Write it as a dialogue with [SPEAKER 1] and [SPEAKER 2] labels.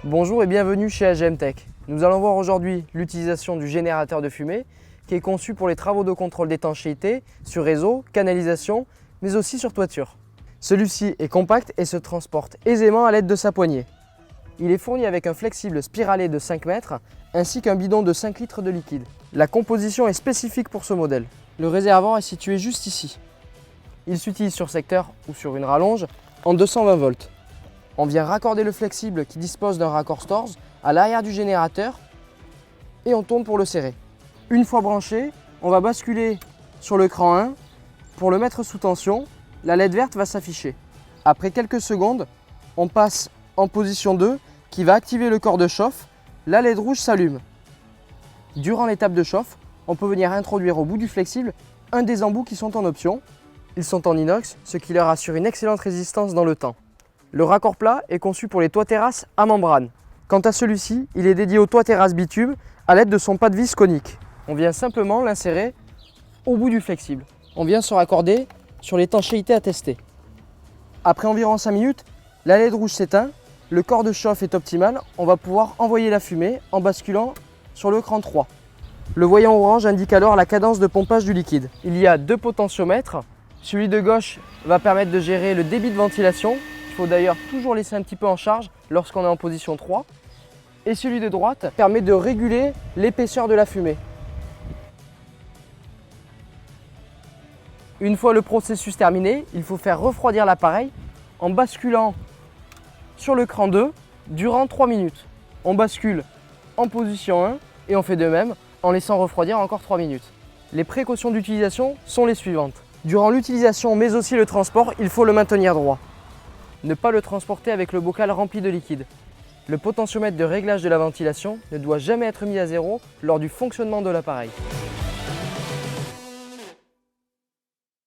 [SPEAKER 1] Bonjour et bienvenue chez AGM Tech. Nous allons voir aujourd'hui l'utilisation du générateur de fumée qui est conçu pour les travaux de contrôle d'étanchéité sur réseau, canalisation, mais aussi sur toiture. Celui-ci est compact et se transporte aisément à l'aide de sa poignée. Il est fourni avec un flexible spiralé de 5 mètres ainsi qu'un bidon de 5 litres de liquide. La composition est spécifique pour ce modèle. Le réservoir est situé juste ici. Il s'utilise sur secteur ou sur une rallonge en 220 volts. On vient raccorder le flexible qui dispose d'un raccord Storz à l'arrière du générateur et on tourne pour le serrer. Une fois branché, on va basculer sur le cran 1 pour le mettre sous tension. La LED verte va s'afficher. Après quelques secondes, on passe en position 2 qui va activer le corps de chauffe. La LED rouge s'allume. Durant l'étape de chauffe, on peut venir introduire au bout du flexible un des embouts qui sont en option. Ils sont en inox, ce qui leur assure une excellente résistance dans le temps. Le raccord plat est conçu pour les toits terrasses à membrane. Quant à celui-ci, il est dédié au toit terrasse bitume à l'aide de son pas de vis conique. On vient simplement l'insérer au bout du flexible. On vient se raccorder sur l'étanchéité à tester. Après environ 5 minutes, la LED rouge s'éteint, le corps de chauffe est optimal, on va pouvoir envoyer la fumée en basculant sur le cran 3. Le voyant orange indique alors la cadence de pompage du liquide. Il y a 2 potentiomètres. Celui de gauche va permettre de gérer le débit de ventilation. Il faut d'ailleurs toujours laisser un petit peu en charge lorsqu'on est en position 3. Et celui de droite permet de réguler l'épaisseur de la fumée. Une fois le processus terminé, il faut faire refroidir l'appareil en basculant sur le cran 2 durant 3 minutes. On bascule en position 1 et on fait de même en laissant refroidir encore 3 minutes. Les précautions d'utilisation sont les suivantes. Durant l'utilisation mais aussi le transport, il faut le maintenir droit. Ne pas le transporter avec le bocal rempli de liquide. Le potentiomètre de réglage de la ventilation ne doit jamais être mis à zéro lors du fonctionnement de l'appareil.